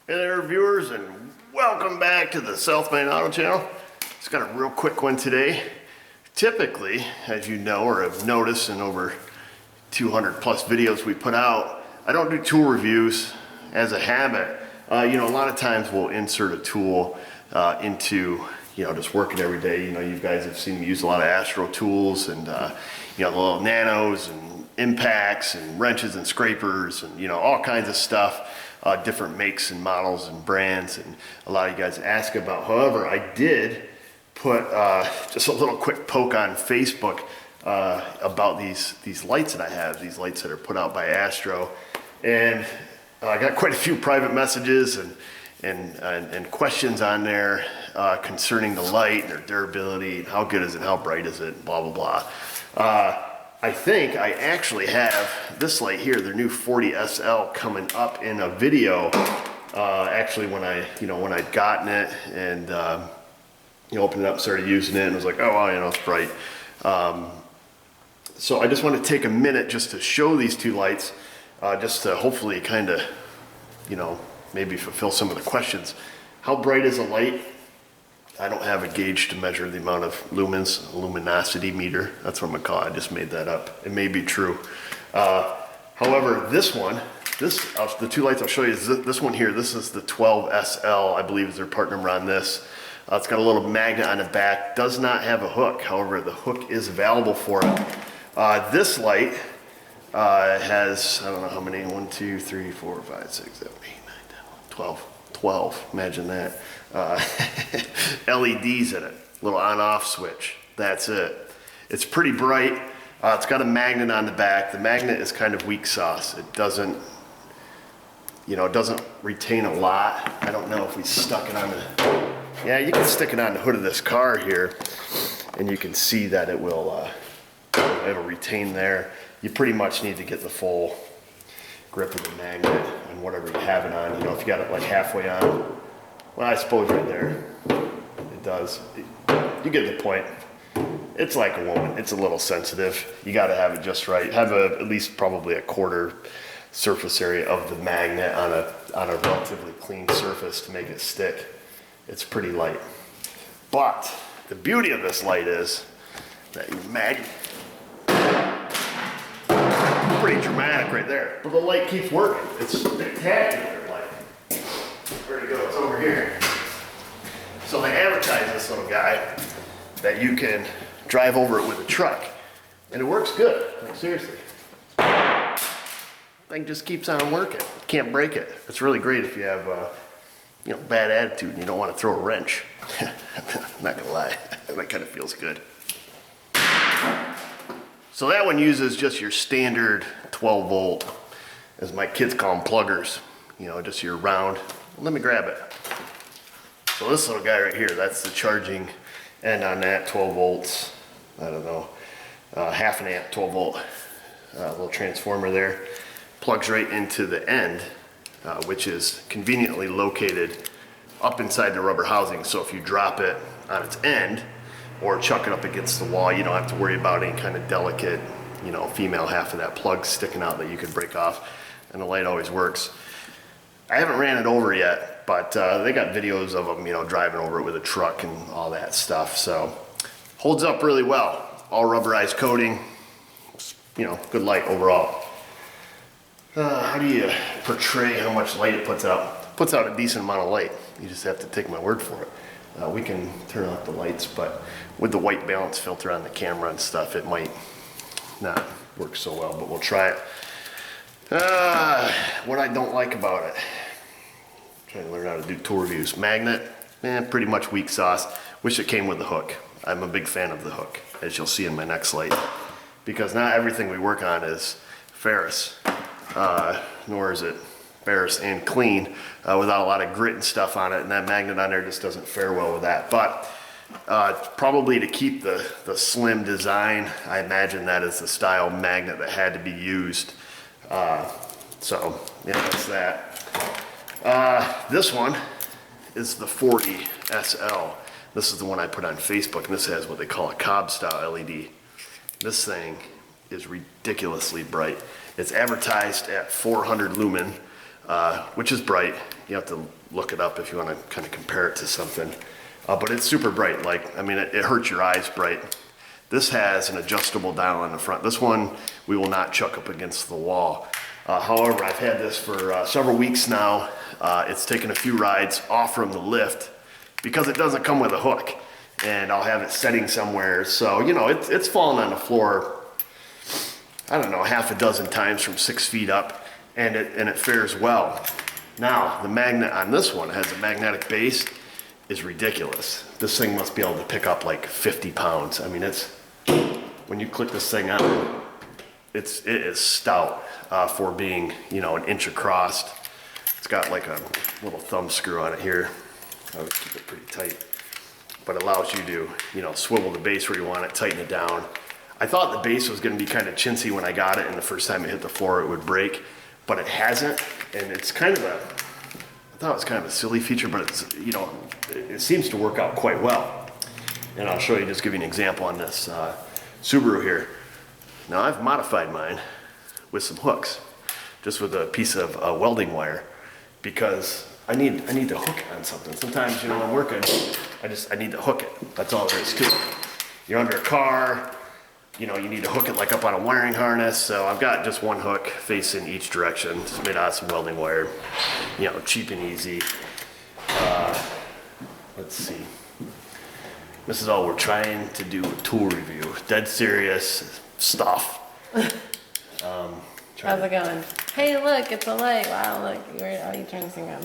Hey there, viewers, and welcome back to the South Main Auto Channel. It's got a real quick one today. Typically, as you know or have noticed in over 200 plus videos we put out, I don't do tool reviews as a habit. A lot of times we'll insert a tool into, just working every day. You guys have seen me use a lot of Astro tools and, the little nanos and impacts and wrenches and scrapers and, all kinds of stuff. Different makes and models and brands, and a lot of you guys ask about. However, I did put just a little quick poke on Facebook about these lights that I have, these lights that are put out by Astro, and I got quite a few private messages and questions on there concerning the light and their durability, and how good is it, how bright is it, blah blah blah. I think I actually have this light here, their new 40 SL, coming up in a video. Actually, when I'd gotten it and opened it up, started using it, and was like, oh wow, it's bright. So I just want to take a minute just to show these two lights, just to hopefully kind of, maybe fulfill some of the questions. How bright is a light? I don't have a gauge to measure the amount of lumens, a luminosity meter. That's what I'm gonna call it. I just made that up. It may be true. However, the two lights I'll show you is this one here. This is the 12 SL, I believe is their part number on this. It's got a little magnet on the back. Does not have a hook. However, the hook is available for it. This light has, I don't know how many, 1, 2, 3, 4, 5, 6, 7, 8, 9, 10, 12. 12, imagine that. LEDs in it, little on-off switch. That's it. It's pretty bright. It's got a magnet on the back. The magnet is kind of weak sauce. It doesn't, it doesn't retain a lot. I don't know if we stuck it on the, yeah, you can stick it on the hood of this car here, and you can see that it'll retain there. You pretty much need to get the full grip of the magnet and whatever you have it on. If you got it like halfway on, well, I suppose right there, it does. You get the point. It's like a woman. It's a little sensitive. You got to have it just right. Have at least probably a quarter surface area of the magnet on a relatively clean surface to make it stick. It's pretty light. But the beauty of this light is that your magnet, pretty dramatic right there, but the light keeps working. It's spectacular light. Where'd it go? It's over here. So they advertise this little guy that you can drive over it with a truck, and it works good. Like seriously, thing just keeps on working. Can't break it. It's really great if you have bad attitude and you don't want to throw a wrench. I'm not gonna lie, that kind of feels good. So that one uses just your standard 12 volt, as my kids call them, pluggers. Just your round. Let me grab it. So this little guy right here, that's the charging end on that, 12 volts. I don't know, half an amp, 12 volt, little transformer there. Plugs right into the end, which is conveniently located up inside the rubber housing. So if you drop it on its end, or chuck it up against the wall, you don't have to worry about any kind of delicate, female half of that plug sticking out that you could break off, and the light always works. I haven't ran it over yet, but they got videos of them, driving over it with a truck and all that stuff. So holds up really well. All rubberized coating, good light overall. How do you portray how much light it puts out? Puts out a decent amount of light. You just have to take my word for it. We can turn off the lights, but with the white balance filter on the camera and stuff, it might not work so well, but we'll try it. What I don't like about it, I'm trying to learn how to do tool reviews. Magnet, pretty much weak sauce. Wish it came with the hook. I'm a big fan of the hook, as you'll see in my next light, because not everything we work on is ferrous, nor is it ferrous and clean without a lot of grit and stuff on it, and that magnet on there just doesn't fare well with that. But probably to keep the slim design, I imagine that is the style magnet that had to be used. So yeah, that's that. This one is the 40 SL. This is the one I put on Facebook, and this has what they call a Cobb style LED. This thing is ridiculously bright. It's advertised at 400 lumen. which is bright. You have to look it up if you want to kind of compare it to something. But it's super bright. Like, I mean, it hurts your eyes bright. This has an adjustable dial on the front. This one we will not chuck up against the wall. However, I've had this for several weeks now. It's taken a few rides off from the lift because it doesn't come with a hook, and I'll have it setting somewhere. So, you know, it's fallen on the floor, I don't know, half a dozen times from 6 feet up, and it fares well. Now, the magnet on this one has a magnetic base, is ridiculous. This thing must be able to pick up like 50 pounds. I mean, when you click this thing out, it is stout for being, you know, an inch across. It's got like a little thumb screw on it here. I would keep it pretty tight, but it allows you to, you know, swivel the base where you want it, tighten it down. I thought the base was going to be kind of chintzy when I got it, and the first time it hit the floor it would break, but it hasn't. And it's kind of I thought it was kind of a silly feature, but it's, you know, it seems to work out quite well. And I'll show you, just give you an example on this Subaru here. Now I've modified mine with some hooks, just with a piece of welding wire, because I need to hook it on something. Sometimes, you know, I'm working, I need to hook it. That's all there is to it. You're under a car, you know, you need to hook it like up on a wiring harness. So I've got just one hook facing each direction. It's made out of some welding wire, you know, cheap and easy. Let's see. Mrs. O, we're trying to do a tool review. Dead serious stuff. How's it going? Hey, look, it's a light. Wow, look, where are you turning this thing on?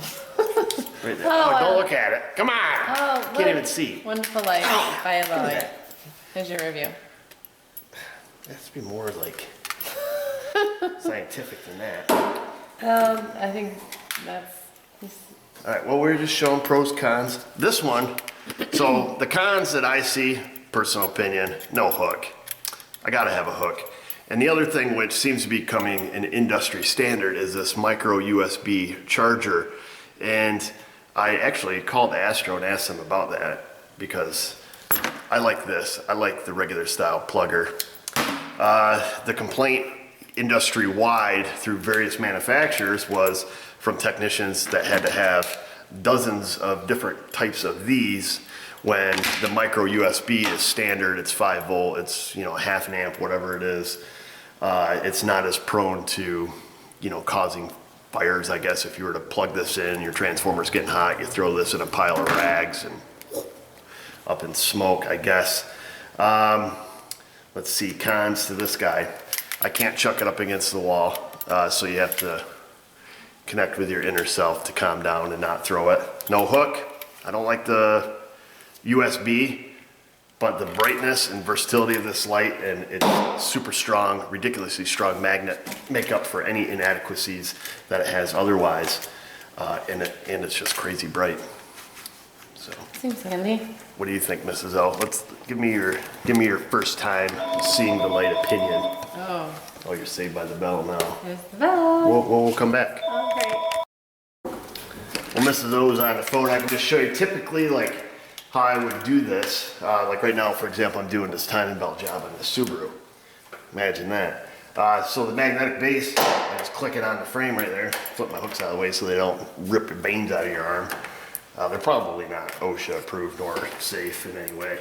Right there. Oh, don't look at it. Come on. Oh, Can't even see. Wonderful light. Buy a light. Here's your review. It has to be more like scientific than that. I think that's... All right, well, we're just showing pros, cons. This one, so the cons that I see, personal opinion, no hook. I gotta have a hook. And the other thing which seems to be becoming an industry standard is this micro USB charger. And I actually called Astro and asked them about that, because I like this. I like the regular style plugger. The complaint industry-wide through various manufacturers was from technicians that had to have dozens of different types of these, when the micro USB is standard. It's 5 volt, it's, you know, half an amp, whatever it is. It's not as prone to, you know, causing fires, I guess. If you were to plug this in, your transformer's getting hot, you throw this in a pile of rags and up in smoke, I guess. Let's see, cons to this guy. I can't chuck it up against the wall, so you have to connect with your inner self to calm down and not throw it. No hook. I don't like the USB, but the brightness and versatility of this light, and it's super strong, ridiculously strong magnet, make up for any inadequacies that it has otherwise, and it's just crazy bright. So Seems handy. what do you think, Mrs. O? Let's give me your first time seeing the light opinion. Oh, Oh, you're saved by the bell now. there's the bell. We'll come back. Okay. Well, Mrs. O is on the phone. I can just show you typically like how I would do this. Like right now, for example, I'm doing this timing belt job on the Subaru. Imagine that. So the magnetic base, I just click it on the frame right there. Flip my hooks out of the way so they don't rip the veins out of your arm. They're probably not OSHA approved or safe in any way.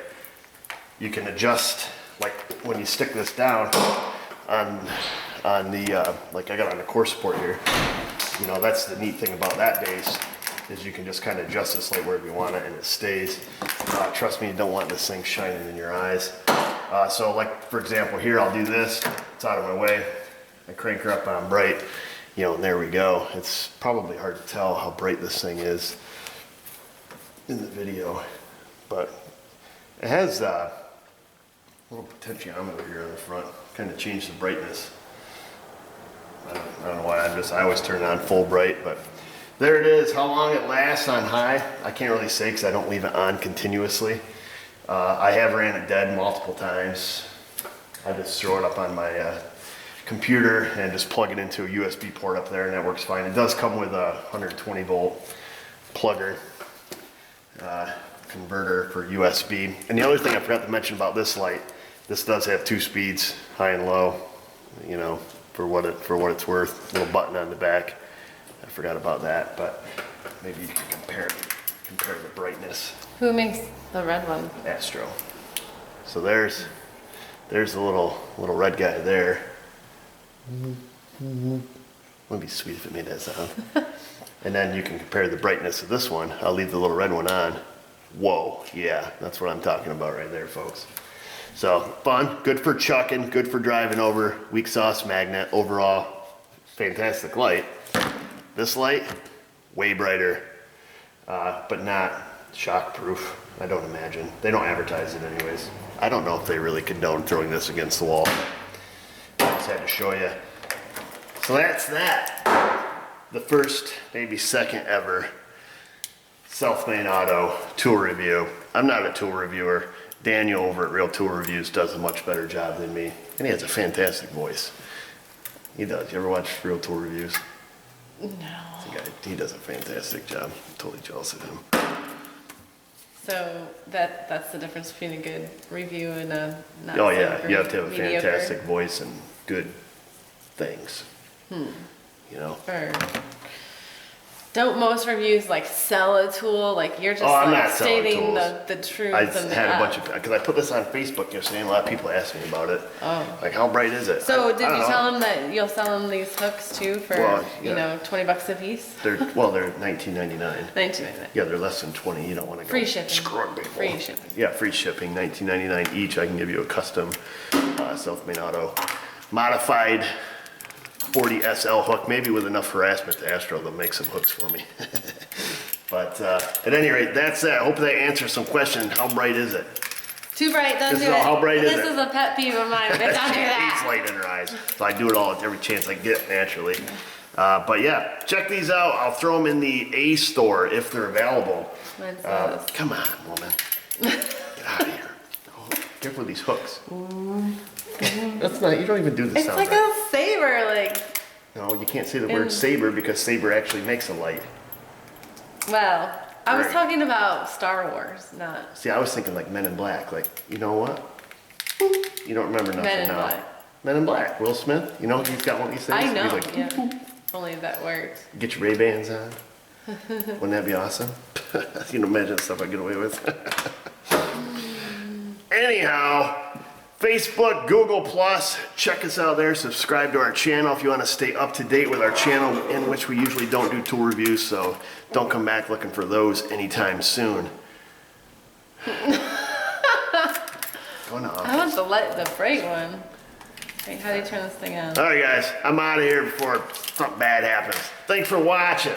You can adjust, like when you stick this down on the, like I got on the core support here, you know, that's the neat thing about that base, is you can just kind of adjust this light wherever you want it and it stays. Trust me, you don't want this thing shining in your eyes. So like, for example, here I'll do this, it's out of my way, I crank her up on bright, you know, and there we go. It's probably hard to tell how bright this thing is in the video, but it has a little potentiometer here on the front, kind of change the brightness. I don't know why, I always turn it on full bright, but there it is. How long it lasts on high, I can't really say because I don't leave it on continuously. I have ran it dead multiple times. I just throw it up on my computer and just plug it into a USB port up there, and that works fine. It does come with a 120 volt plugger converter for USB. And the other thing I forgot to mention about this light, this does have 2 speeds, high and low, you know, for what it's worth. Little button on the back forgot about that, but maybe you can compare the brightness. Who makes the red one? Astro. So there's the little red guy there. Wouldn't be sweet if it made that sound. And then you can compare the brightness of this one. I'll leave the little red one on. Whoa, yeah, that's what I'm talking about right there, folks. So fun, good for chucking, good for driving over, weak sauce magnet, overall fantastic light. This light, way brighter, but not shock proof, I don't imagine. They don't advertise it anyways. I don't know if they really condone throwing this against the wall. I just had to show you. So that's that. The first, maybe second ever Self-Made Auto tool review. I'm not a tool reviewer. Daniel over at Real Tool Reviews does a much better job than me. And he has a fantastic voice. He does. You ever watch Real Tool Reviews? No. He does a fantastic job. I'm totally jealous of him. So that's the difference between a good review and a not Oh so yeah, great, you have to have a mediocre. fantastic voice and good things. You know? Or don't most reviews like sell a tool? Like you're just I'm like not selling stating tools. the truth. I and had a bunch of, because I put this on Facebook yesterday and a lot of people asked me about it. Oh. Like, how bright is it? So I did don't you know. tell them that you'll sell them these hooks too for Well, you yeah. know $20 a piece? They're $19.99. 19.99. Yeah, they're less than 20. You don't want to go Free shipping. screwing people. Free shipping. Yeah, free shipping. $19.99 each. I can give you a custom Self-Made Auto modified 40 SL hook, maybe with enough harassment to Astro, they'll make some hooks for me. But at any rate, that's that. I hope that answers some questions. How bright is it? Too bright, don't This do is all- it. how bright is This it? is a pet peeve of mine. Don't do Hates that. light in her eyes. So I do it all every chance I get naturally. But yeah, check these out. I'll throw them in the A store if they're available. Mine says. Come on, woman. Get out of here. Oh, careful with these hooks. That's not, you don't even do the It's sound like right. a saber, like. No, you can't say the word And- saber because saber actually makes a light. Well, I was Right. talking about Star Wars, not See, I was thinking like Men in Black. Like, you know what? You don't remember nothing Men in now. Black. Men in Black. Will Smith. You know he's got one of these things. I know. He's like, Yeah. Only that works. get your Ray-Bans on. Wouldn't that be awesome? You can imagine the stuff I get away with. Anyhow, Facebook, Google+, check us out there. Subscribe to our channel if you want to stay up to date with our channel, in which we usually don't do tool reviews, so don't come back looking for those anytime soon. Going off. I want the bright one. Wait, how do you turn this thing on? All right, guys, I'm out of here before something bad happens. Thanks for watching.